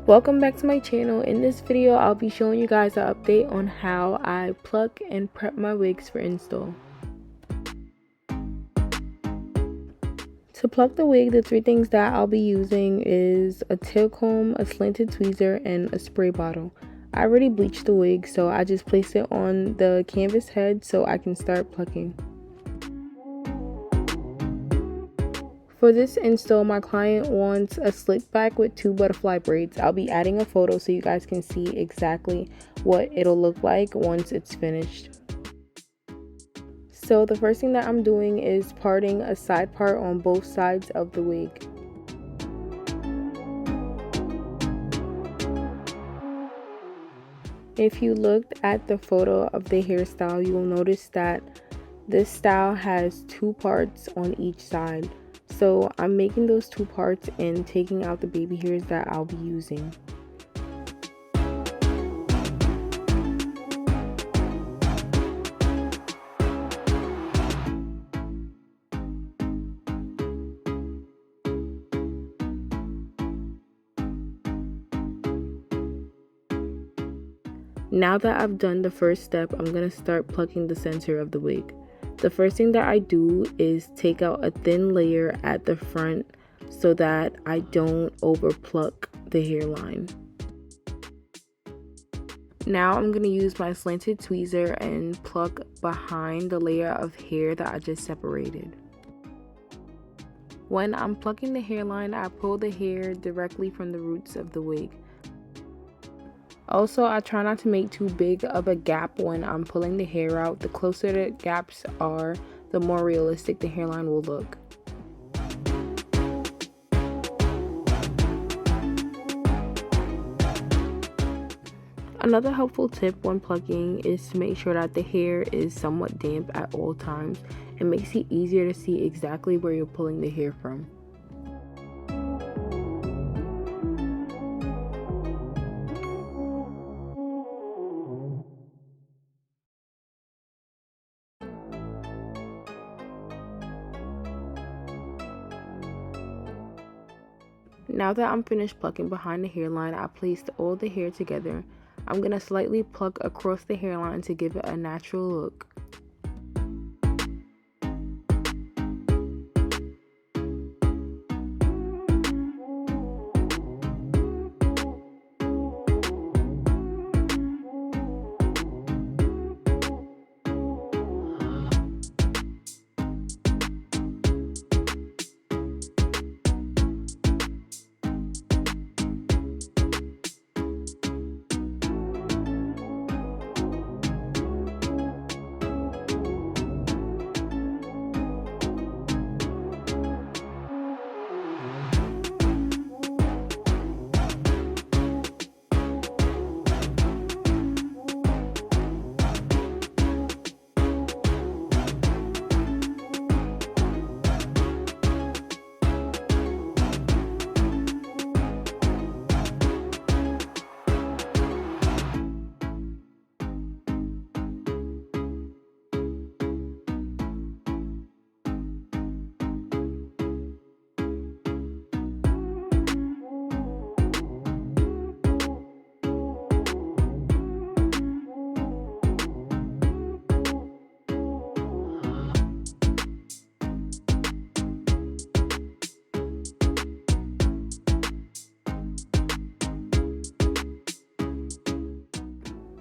Welcome back to my channel. In this video, I'll be showing you guys an update on how I pluck and prep my wigs for install. To pluck the wig, the three things that I'll be using is a tail comb, a slanted tweezer, and a spray bottle. I already bleached the wig, so I just placed it on the canvas head so I can start plucking. For this install, my client wants a slick back with 2 butterfly braids. I'll be adding a photo so you guys can see exactly what it'll look like once it's finished. So the first thing that I'm doing is parting a side part on both sides of the wig. If you looked at the photo of the hairstyle, you will notice that this style has 2 parts on each side. So I'm making those 2 parts and taking out the baby hairs that I'll be using. Now that I've done the first step, I'm going to start plucking the center of the wig. The first thing that I do is take out a thin layer at the front so that I don't over pluck the hairline. Now I'm going to use my slanted tweezer and pluck behind the layer of hair that I just separated. When I'm plucking the hairline, I pull the hair directly from the roots of the wig. Also, I try not to make too big of a gap when I'm pulling the hair out. The closer the gaps are, the more realistic the hairline will look. Another helpful tip when plucking is to make sure that the hair is somewhat damp at all times. It makes it easier to see exactly where you're pulling the hair from. Now that I'm finished plucking behind the hairline, I placed all the hair together. I'm going to slightly pluck across the hairline to give it a natural look.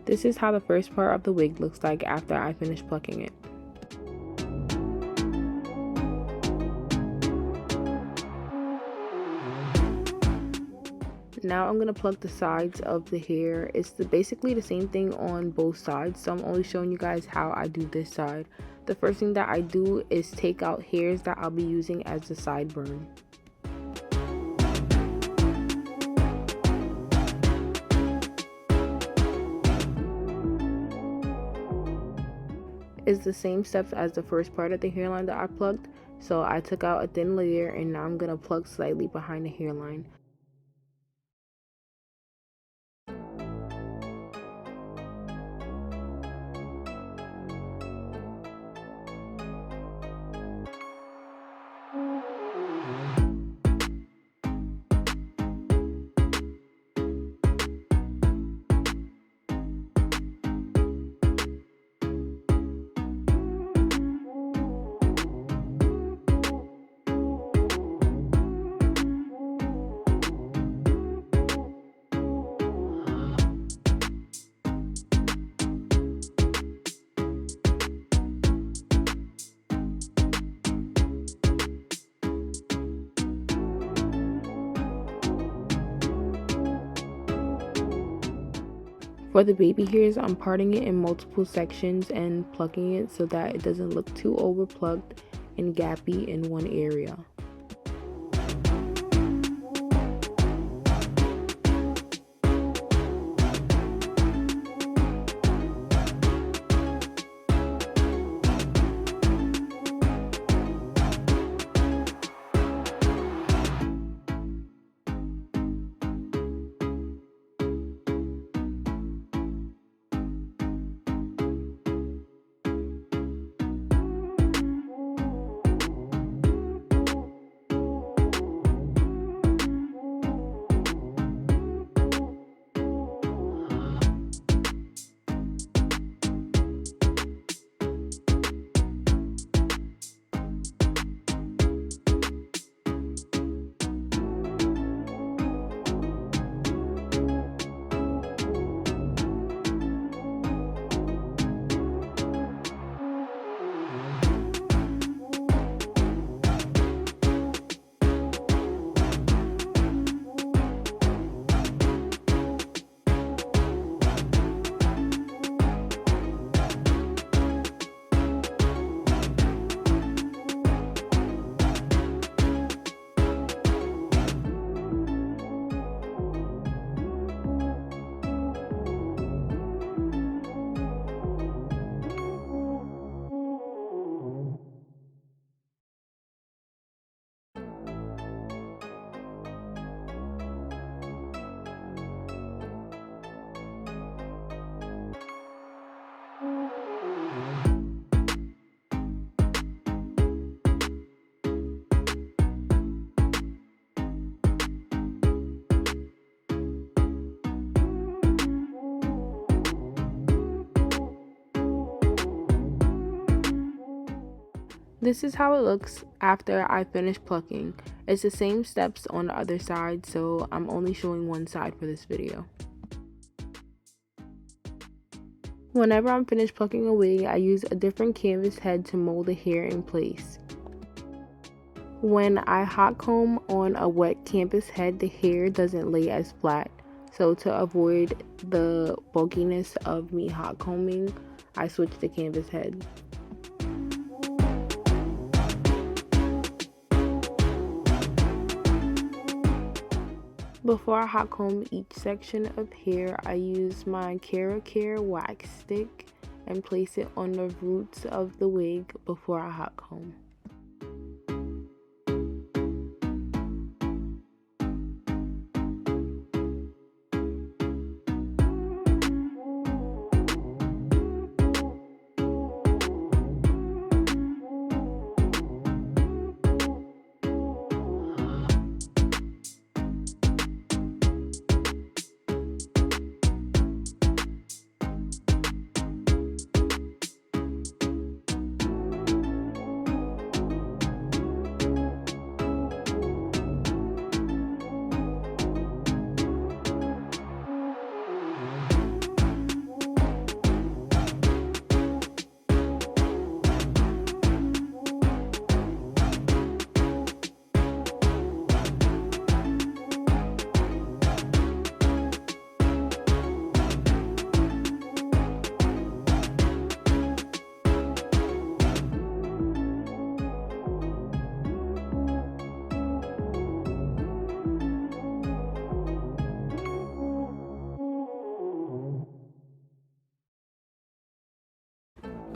This is how the first part of the wig looks like after I finish plucking it. Now I'm going to pluck the sides of the hair. It's basically the same thing on both sides, so I'm only showing you guys how I do this side. The first thing that I do is take out hairs that I'll be using as the sideburn. Is the same steps as the first part of the hairline that I plucked. So I took out a thin layer and now I'm going to pluck slightly behind the hairline. For the baby hairs, I'm parting it in multiple sections and plucking it so that it doesn't look too over plucked and gappy in one area. This is how it looks after I finish plucking. It's the same steps on the other side, so I'm only showing one side for this video. Whenever I'm finished plucking a wig, I use a different canvas head to mold the hair in place. When I hot comb on a wet canvas head, the hair doesn't lay as flat. So to avoid the bulkiness of me hot combing, I switch the canvas head. Before I hot comb each section of hair, I use my Care wax stick and place it on the roots of the wig before I hot comb.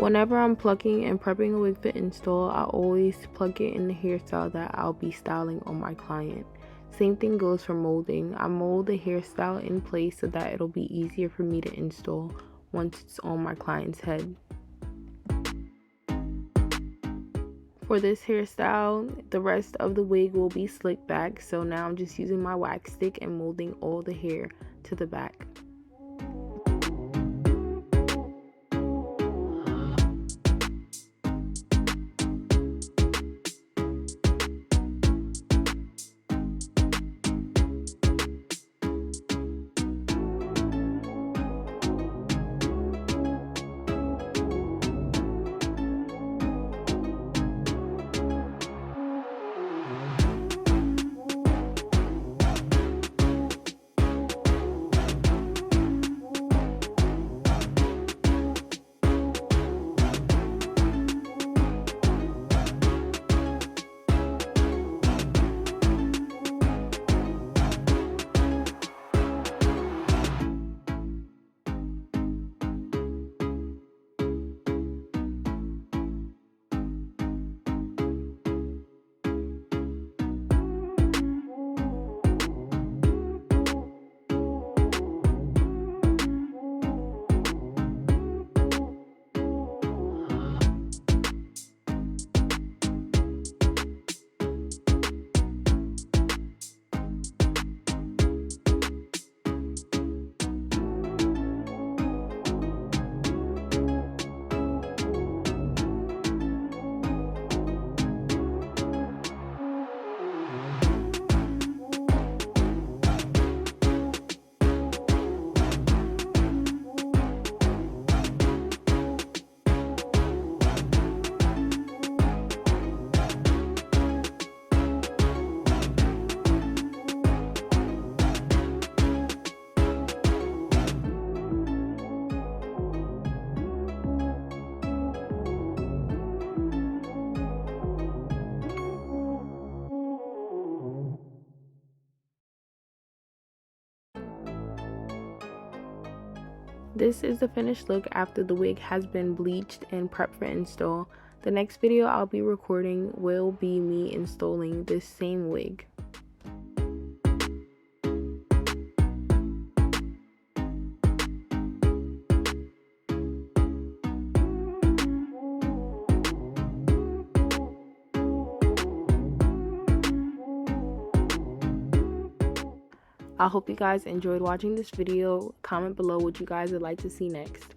Whenever I'm plucking and prepping a wig for install, I always plug it in the hairstyle that I'll be styling on my client. Same thing goes for molding. I mold the hairstyle in place so that it'll be easier for me to install once it's on my client's head. For this hairstyle, the rest of the wig will be slicked back, so now I'm just using my wax stick and molding all the hair to the back. This is the finished look after the wig has been bleached and prepped for install. The next video I'll be recording will be me installing this same wig. I hope you guys enjoyed watching this video. Comment below what you guys would like to see next.